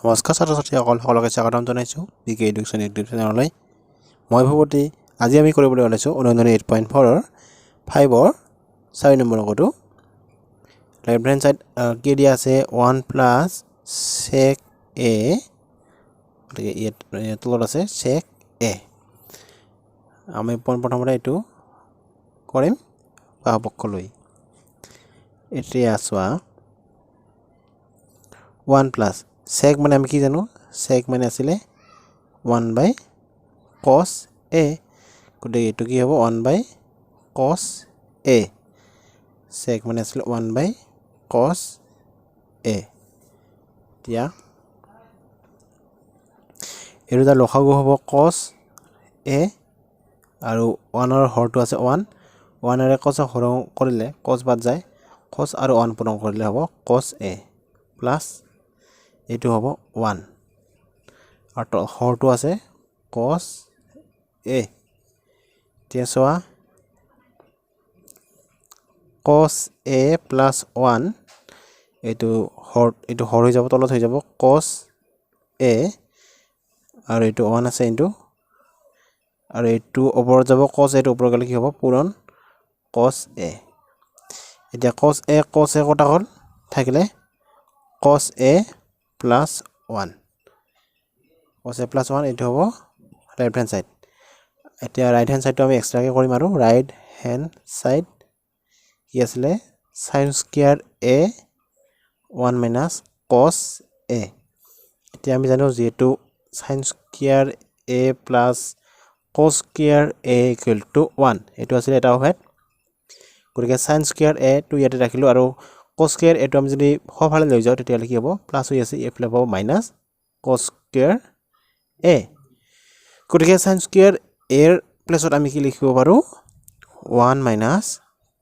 নমস্কাৰ ছাত্ৰ-ছাত্ৰীসকল সকলোকে স্বাগতম জনাইছোঁ বিকে এডুকেশ্যন ইউটিউব চেনেললৈ। মই ভৱতী আজি আমি কৰিবলৈ ওলাইছোঁ অনুশীলনী 8.4 ৰ 5 ৰ 4 নম্বৰ অংকটো। লেফ্ট হেণ্ড সাইড কি দিয়া আছে 1 প্লাস sec a, গতিকে ইয়াত তলত আছে sec a। আমি প্ৰথমতে এইটো কৰিম বাহুপক্ষলৈ। এতিয়া চোৱা 1 প্লাস sec মানে আমি কি জানো, sec মানে আছিলে 1 by cos a, গতিকে এইটো কি হ'ব 1 by cos a। sec মানে আছিলে 1 by cos a। এতিয়া এইটো তাৰ লসাগু হ'ব cos a আৰু 1 ৰ হৰটো আছে 1, 1 ৰে cos হৰণ কৰিলে cos বাদ যায়, cos আৰু 1 পূৰণ কৰিলে হ'ব cos a প্লাস এইটো হ'ব 1 আৰু হৰটো আছে cos a। এতিয়া চোৱা cos a plus 1 এইটো হৰ হৈ যাব, তলত হৈ যাব cos a আৰু এইটো 1 আছে ইনটু আৰু এইটো ওপৰত যাব cos a, টো ওপৰত গ'লে কি হ'ব পূৰণ cos a। এতিয়া cos a কটা হ'ল, থাকিলে cos a plus 1, cos a plus 1 এইটো হ'ব রাইট হ্যান্ড সাইড। এতিয়া রাইট হ্যান্ড সাইডটো আমি এক্সট্ৰাকে কৰিম আৰু রাইট হ্যান্ড সাইড কি আছিলে sin square a 1 minus cos a। এতিয়া আমি জানো যেটো sin square a plus cos square a equal to 1, এটো আছিল এটা অভেদ। গতিকে sin স্কয়ার a টো ইয়াতে ৰাখিলো আৰু cos স্কয়ার a টো আমি যদি হফালে লৈ যাও তেতিয়া কি হ'ব প্লাস হৈ আছে, এফালে হ'ব মাইনাস cos স্কয়ার a। গতিকে sin স্কয়ার a এর প্লেসত আমি কি লিখিব পাৰো 1 minus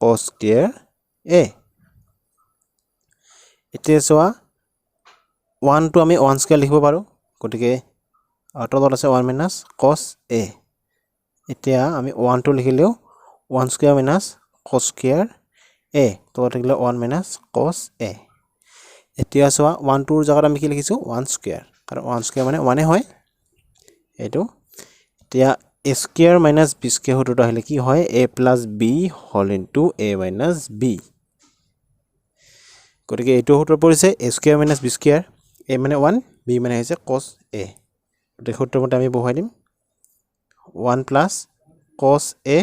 cos স্কয়াৰ a। এতিয়া চোৱা 1 টো আমি 1 স্কয়াৰ লিখিব পাৰো, গতিকে তলত আছে 1 minus cos a। এতিয়া আমি 1 টো লিখিলেও 1 square minus cos square a, তলত থাকিলে 1 minus cos a। এতিয়া চোৱা 1 টোৰ জায়গাত আমি কি লিখিছো 1 স্কয়াৰ, কাৰণ 1 স্কয়ার মানে 1 হয় এইটো। এতিয়া a square minus b square হটোটো আহিলে কি হয় a plus b whole into a minus b। গতিকে এইটো সূত্ৰ পৰিছে a square minus b square, a মানে 1 b মানে হৈছে cos a। গতিকে সূত্ৰৰ মতে আমি বহাই দিম 1 plus cos a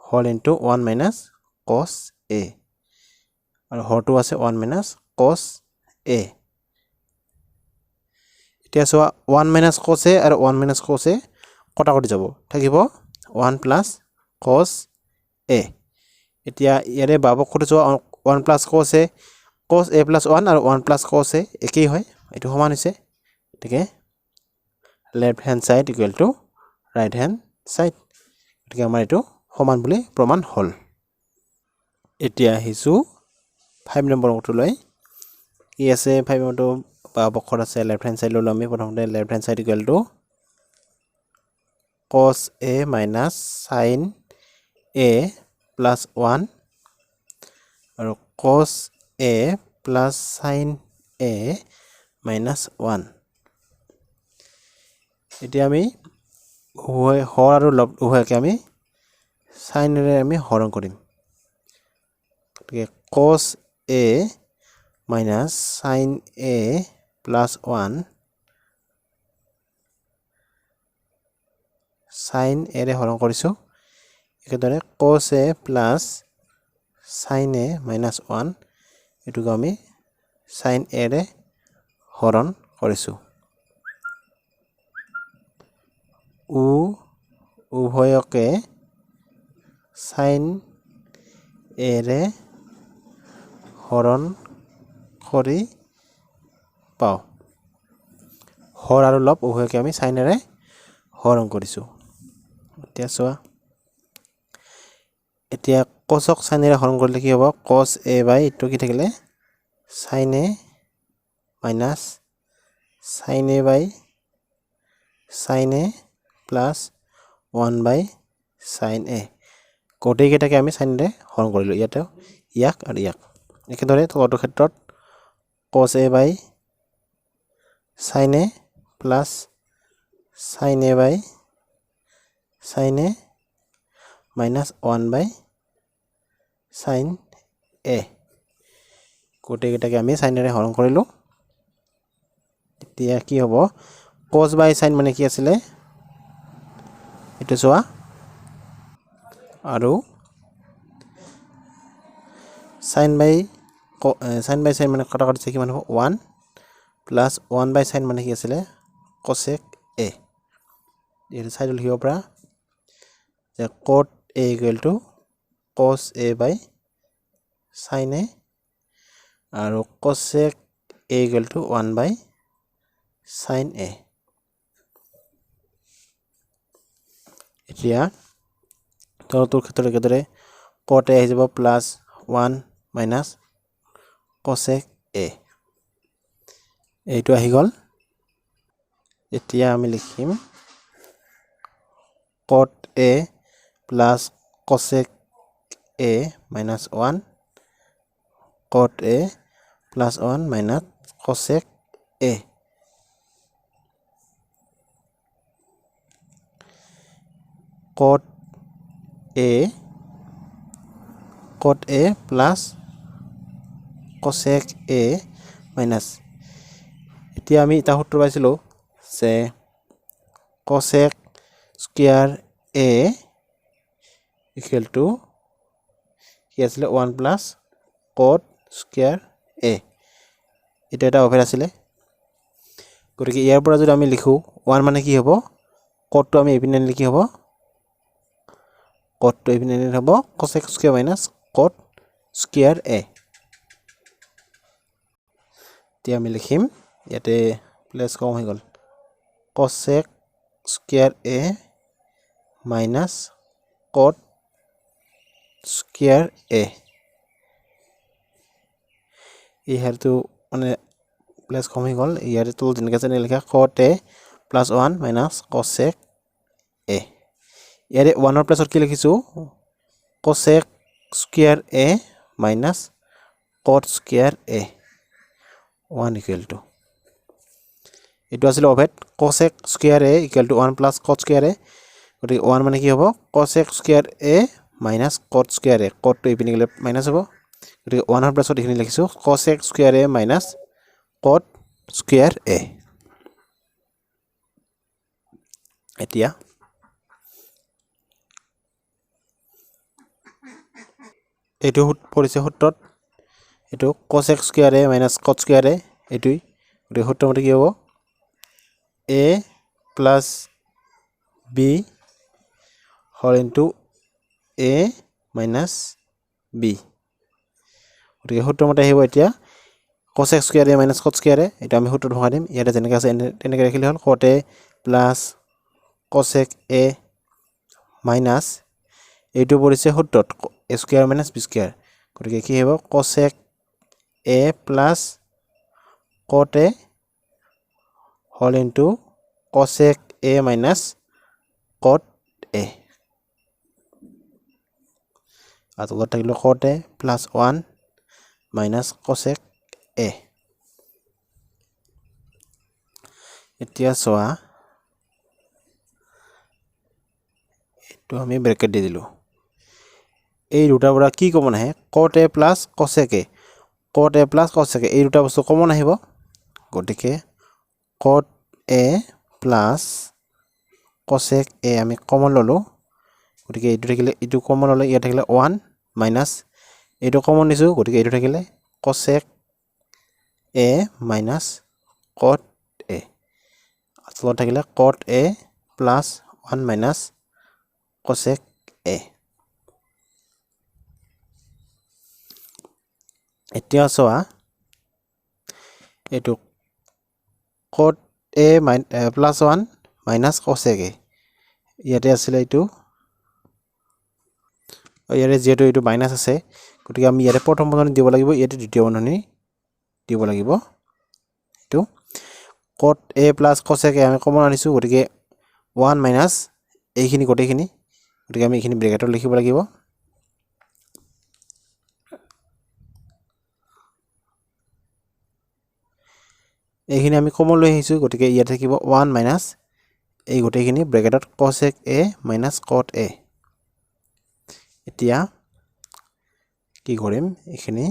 whole into 1 minus cos a আৰু হৰটো আছে 1 minus cos a। এতিয়া চোৱা 1 minus cos a আৰু 1 minus cos a কটাকটি যাব, থাকিব 1 plus cos a। এতিয়া ইয়াৰে বাবকটো চোৱা 1 plus cos a plus 1 আৰু 1 plus cos a একেই হয়, এইটো সমান হৈছে। গতিকে left hand side equal to right hand side, গতিকে আমাৰ এইটো সমান বুলি প্ৰমাণ হ'ল। এতিয়া আহিছো 5 নম্বৰ অংকটোলৈ। কি আছে 5 নম্বৰটো বাবকত আছে লেফট হ্যান্ড সাইড ললো আমি। প্ৰথমতে left hand side equal to cos a minus sin a plus 1 আৰু cos a plus sin a minus 1। এতিয়া আমি হৰ আৰু লব উভয়কে আমি sin ৰে আমি হৰণ কৰিম। গতিকে cos a minus sin a plus 1 sin a ৰে হৰণ কৰিছো, একেদৰে cos a plus sin a minus 1 এটুকু আমি sin a ৰে হৰণ কৰিছো। উভয়কে sin a ৰে হৰণ কৰি পাও। হৰ আৰু লব উভয়কে আমি sin a ৰে হৰণ কৰিছো। এতিয়া চোৱা এতিয়া cosক sin a ৰে হৰণ কৰিলে কি হ'ব cos a by এইটো কি থাকিলে sin a minus sin a by sin a plus 1 by sin a, গোটেই কেইটাকে আমি sin ৰে হৰণ কৰিলো, ইয়াতে ইয়াক আৰু ইয়াক। একেদৰে তলটোৰ ক্ষেত্ৰত cos a by sin a plus sin a by sin a minus 1 by sin a গোটেইকেইটাকে আমি sin এৰে হৰণ কৰিলো এতিয়া কি হ'ব cos by sin মানে কি আছিল এটো চোৱা আৰু sin by sin মানে কটা কটা কি মানে 1 plus 1 by sin মানে কি আছিল cosec a এই সাইড লিখিব পৰা যে cot a equal to cos a by sin a আৰু cosec a equal to 1 by sin a এতিয়া তলটোৰ ক্ষেত্ৰত একেদৰে cot a আহি যাব প্লাস 1 minus cosec a এইটো আহি গল এতিয়া আমি লিখিম cot a plus cosec a minus 1 cot a plus 1 minus cosec a cot a plus cosec a minus এতিয়া আমি এটা সূত্র পাইছিলো যে cosec square a equal to কি আছিল 1 plus cot square a এটা এটা অভাৰ আছিল গতিকে ইয়াৰ পৰা যদি আমি লিখো 1 মানে কি হ'ব cot তো আমি এপিনে লিখি হ'ব cot তো এপিনে হ'ব cosec square minus cot square a এতিয়া আমি লিখিম ইয়াতে প্লেস কম হৈ গল cosec square a minus cot square a এই হেৰটো মানে প্লাস কম হৈ গল ইয়াৰে তো যেনেকৈ আছে লিখা cot a plus 1 minus cosec a ইয়াৰে 1 ৰ প্লেছত কি লিখিছো cosec square a minus cot square a 1 equal to এটো আছিল অভেট cosec square a equal to 1 plus cot square a গতি 1 মানে কি হ'ব cosec square a minus cot square a cot তো ইপিনে গলে মাইনাস হ'ব গতি 1 ৰ প্লেছত এখিনি লিখিছো cosec square a minus cot square a এতিয়া এটো পৰিছে সূত্ৰত এটো cosec square a minus cot square a এটোই গতি সূত্ৰৰ মতে কি হ'ব a plus b whole into a minus b গতিকে সূত্ৰৰ মতে আহিব এতিয়া cosec square a minus cot square a এটা আমি সূত্ৰত ভৰাই দিম ইয়াতে যেনেকৈ আছে তেনেকৈ ৰাখিলে হ'ল cot a plus cosec a minus এইটো পৰিছে সূত্ৰত a square minus b square গতিকে কি হ'ব cosec a plus cot a whole into cosec a minus cot a আতলত থাকিল cot a plus 1 minus cosec a এতিয়া সোয়া এটো আমি ব্র্যাকেট দি দিলো এই দুটা পৰা কি কমন আহে cot a plus cosec a cot a plus cosec a এই দুটা বস্তু কমন আহিব গটিকে cot a plus cosec a আমি কমন ললো গটিকে এইটো থাকিলে এইটো কমন হলে ইয়া থাকিলে 1 minus এইটো কমন নিছো গটিকে এইটো থাকিলে cosec a minus cot a আসলত থাকিলে cot a plus 1 minus cosec a এতিয়া সোয়া এটো cot a plus 1 minus cosec a ইয়াতে আছিল এইটো ইয়াৰে যেটো এইটো মাইনাস আছে গতিকে আমি ইয়াৰে প্ৰথম বন্ধনী দিব লাগিব ইয়াতে দ্বিতীয় বন্ধনী দিব লাগিব এটো cot a plus cosec a আমি কমন আনিছো গতিকে 1 minus এইখিনি গটেখিনি গতিকে আমি এইখিনি ব্র্যাকেটত লিখিব লাগিব এইখিনি আমি কমন লৈ আহিছোঁ গতিকে ইয়াত থাকিব 1 মাইনাছ এই গোটেইখিনি ব্ৰেকেটত cosec a minus cot a এতিয়া কি কৰিম এইখিনি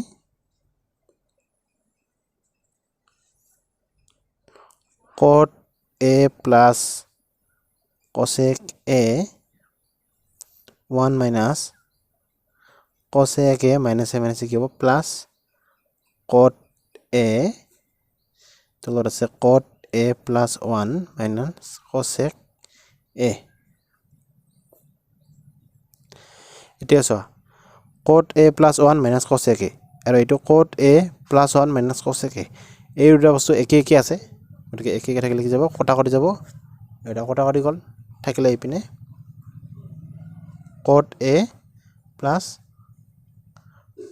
cot a plus cosec a 1 minus cosec a minus কি হ'ব plus cot a তলত আছে cot a plus 1 minus cosec a এতিয়া চোৱা cot a plus 1 minus cosec a আৰু এইটো cot a plus 1 minus cosec a এই দুটা বস্তু একে আছে গতিকে একে থাকিলে কি যাব কটাকটি যাব এটা কটাকটি গ'ল থাকিলে এইপিনে cot a plus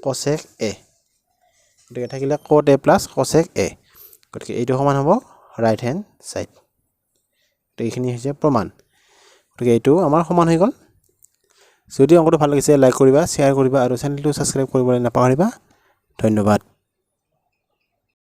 cosec a গতিকে থাকিলে cot a plus cosec a গতিকে এইটো সমান হ'ব ৰাইট হেণ্ড সাইড তো এইখিনি হৈছে প্ৰমাণ গতিকে এইটো আমাৰ সমান হৈ গ'ল যদি অংকটো ভাল লাগিছে লাইক কৰিবা শ্বেয়াৰ কৰিবা আৰু চেনেলটো সাবস্ক্ৰাইব কৰিবলৈ নাপাহৰিবা ধন্যবাদ